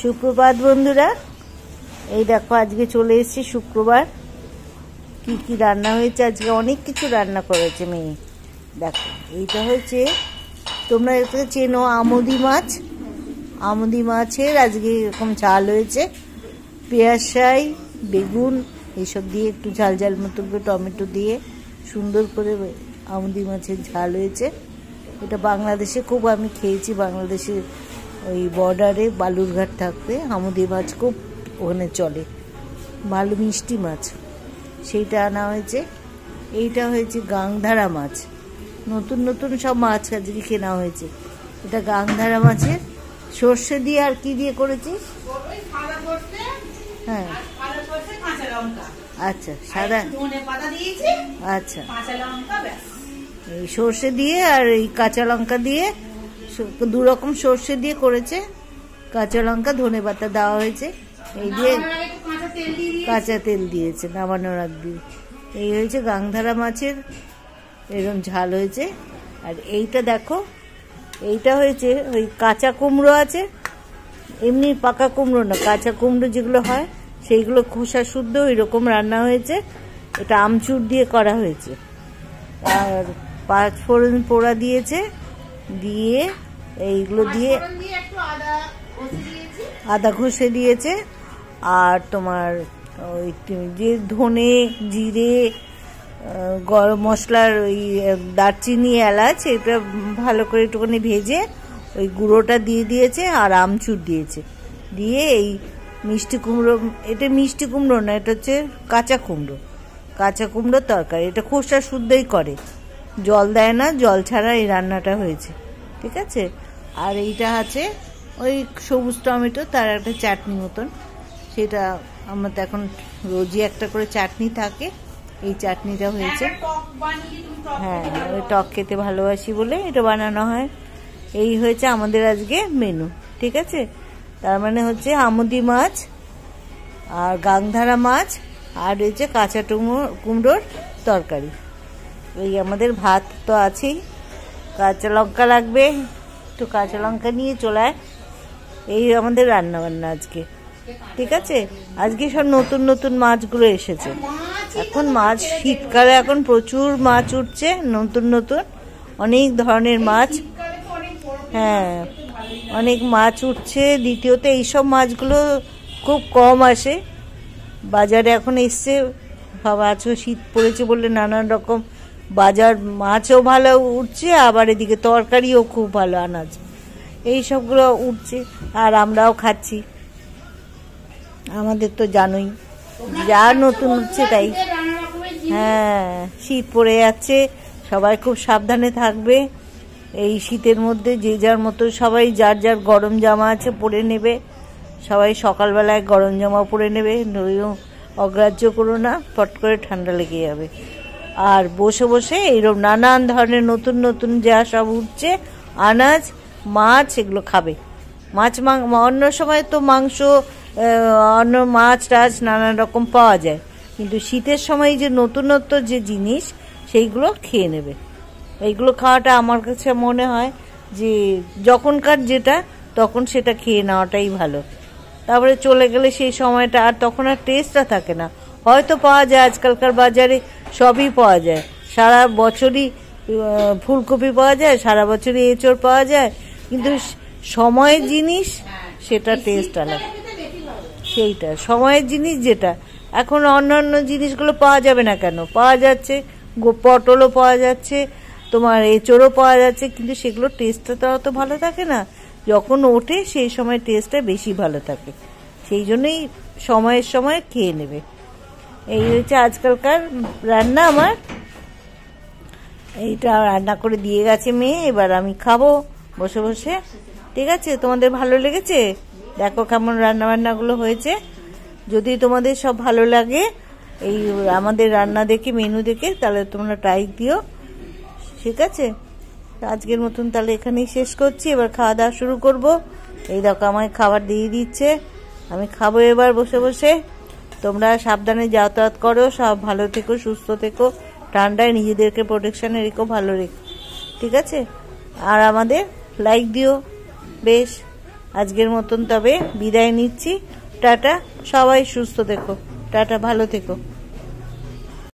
সুপ্রভাত বন্ধুরা, এই দেখো আজকে চলে এসেছি শুক্রবার। কি কি রান্না হয়েছে আজকে? অনেক কিছু রান্না করেছে মেয়ে। দেখো এইটা হয়েছে, তোমরা এটা চেনো, আমুদি মাছ। আমুদি মাছের আজকে এরকম ঝাল হয়েছে, পেঁয়াজ ফ্রাই, বেগুন এইসব দিয়ে একটু ঝাল ঝাল মতো করে টমেটো দিয়ে সুন্দর করে আমুদি মাছের ঝাল হয়েছে। এটা বাংলাদেশে খুব আমি খেয়েছি, বাংলাদেশের ওই বর্ডারে বালুরঘাট থাকতে আমুদি মাছ খুব ওখানে চলে, ভালো মিষ্টি মাছ, সেইটা আনা হয়েছে। এইটা হয়েছে গাংধারা মাছ, নতুন নতুন সব মাছ আজকে কেনা হয়েছে। এটা গাংধারা মাছের সর্ষে দিয়ে আর কি দিয়ে করেছিস? হ্যাঁ আচ্ছা, সাদা, আচ্ছা, এই সর্ষে দিয়ে আর এই কাঁচা লঙ্কা দিয়ে, দু রকম সর্ষে দিয়ে করেছে, কাঁচা লঙ্কা ধনে পাতা দেওয়া হয়েছে, এই দিয়ে কাঁচা তেল দিয়েছে নামানোর আগ দিয়ে। এই হয়েছে গাংধারা মাছের এরকম ঝাল হয়েছে। আর এইটা দেখো, এইটা হয়েছে ওই কাঁচা কুমড়ো আছে, এমনি পাকা কুমড়ো না, কাঁচা কুমড়ো যেগুলো হয় সেইগুলো খোসা শুদ্ধ ওই রকম রান্না হয়েছে। এটা আমচুর দিয়ে করা হয়েছে, আর 5 ফোড়ন পোড়া দিয়েছে, দিয়ে এইগুলো দিয়ে আদা ঘষে দিয়েছে। আর তোমার ওই যে ধনে জিরে গরম মশলার ওই দারচিনি এলাচ এটা ভালো করে একটুখানি ভেজে ওই গুঁড়োটা দিয়ে দিয়েছে, আর আমচুর দিয়েছে, দিয়ে এই মিষ্টি কুমড়ো, এটা মিষ্টি কুমড়ো না, এটা হচ্ছে কাঁচা কুমড়ো, কাঁচা কুমড়োর তরকারি। এটা খোসা শুদ্ধই করে, জল দেয় না, জল ছাড়া এই রান্নাটা হয়েছে, ঠিক আছে। আর এইটা আছে ওই সবুজ টমেটো, তার একটা চাটনি মতন, সেটা আমার তো এখন রোজই একটা করে চাটনি থাকে, এই চাটনিটা হয়েছে। হ্যাঁ, ওই টক খেতে ভালোবাসি বলে এটা বানানো হয়। এই হয়েছে আমাদের আজকে মেনু, ঠিক আছে। তার মানে হচ্ছে আমুদি মাছ আর গাংধারা মাছ আর রয়েছে কাঁচা কুমড়োর তরকারি। এই আমাদের ভাত তো আছেই, কাঁচা লঙ্কা লাগবে, একটু কাঁচা লঙ্কা নিয়ে চলে আয়। এই আমাদের রান্না বান্না আজকে, ঠিক আছে। আজকে সব নতুন নতুন মাছগুলো এসেছে। এখন মাছ শীতকালে এখন প্রচুর মাছ উঠছে, নতুন নতুন অনেক ধরনের মাছ, হ্যাঁ অনেক মাছ উঠছে। দ্বিতীয়ত এইসব মাছগুলো খুব কম আসে বাজারে, এখন এসছে সব। আজকে শীত পড়েছে বলে নানান রকম বাজার মাছও ভালো উঠছে, আবার এদিকে তরকারিও খুব ভালো আনাজ, এই সবগুলো উঠছে আর আমরাও খাচ্ছি। আমাদের তো জানোই যা নতুন উঠছে তাই। হ্যাঁ, শীত পড়ে যাচ্ছে, সবাই খুব সাবধানে থাকবে এই শীতের মধ্যে। যে যার মতো সবাই যার যার গরম জামা আছে পরে নেবে, সবাই সকালবেলায় গরম জামা পরে নেবে, নইও অগ্রাহ্য করো না, ফট করে ঠান্ডা লেগে যাবে। আর বসে বসে এইরকম নানান ধরনের নতুন নতুন যা সব উঠছে আনাজ, মাছ, এগুলো খাবে। অন্য সময় তো মাংস, অন্য মাছ টাছ নানান রকম পাওয়া যায়, কিন্তু শীতের সময় যে নতুনত্ব যে জিনিস সেইগুলো খেয়ে নেবে। এইগুলো খাওয়াটা আমার কাছে মনে হয় যে যখনকার যেটা তখন সেটা খেয়ে নেওয়াটাই ভালো। তারপরে চলে গেলে সেই সময়টা আর তখন আর টেস্টটা থাকে না। হয়তো পাওয়া যায়, আজকালকার বাজারে সবই পাওয়া যায়, সারা বছরই ফুলকপি পাওয়া যায়, সারা বছরই এঁচড় পাওয়া যায়, কিন্তু সময়ের জিনিস সেটা টেস্ট আলাদা। সেইটা সময়ের জিনিস যেটা, এখন অন্যান্য জিনিসগুলো পাওয়া যাবে না কেন? পাওয়া যাচ্ছে, পটলও পাওয়া যাচ্ছে, তোমার এঁচড়ও পাওয়া যাচ্ছে, কিন্তু সেগুলো টেস্টটা তো অত ভালো থাকে না। যখন ওঠে সেই সময় টেস্টটা বেশি ভালো থাকে, সেই জন্যই সময়ের সময় খেয়ে নেবে। এই হচ্ছে আজকালকার রান্না আমার। এইটা রান্না করে দিয়ে গেছে মেয়ে, এবার আমি খাবো বসে বসে, ঠিক আছে। তোমাদের ভালো লেগেছে? দেখো কেমন রান্না বান্নাগুলো হয়েছে। যদি তোমাদের সব ভালো লাগে এই আমাদের রান্না দেখে, মেনু দেখে, তাহলে তোমরা ট্রাই দিও, ঠিক আছে। আজকের মতন তাহলে এখানেই শেষ করছি, এবার খাওয়া দাওয়া শুরু করব। এই দেখো আমায় খাবার দিয়ে দিচ্ছে, আমি খাবো এবার বসে বসে। তোমরা সাবধানে যাতায়াত করো, সব ভালো থেকো, সুস্থ থেকো, ঠান্ডায় নিজেদেরকে প্রোটেকশনে রেখো, ভালো রেখো, ঠিক আছে। আর আমাদের লাইক দিও, বেশ আজকের মতন তবে বিদায় নিচ্ছি। টাটা, সবাই সুস্থ থেকো। টাটা, ভালো থেকো।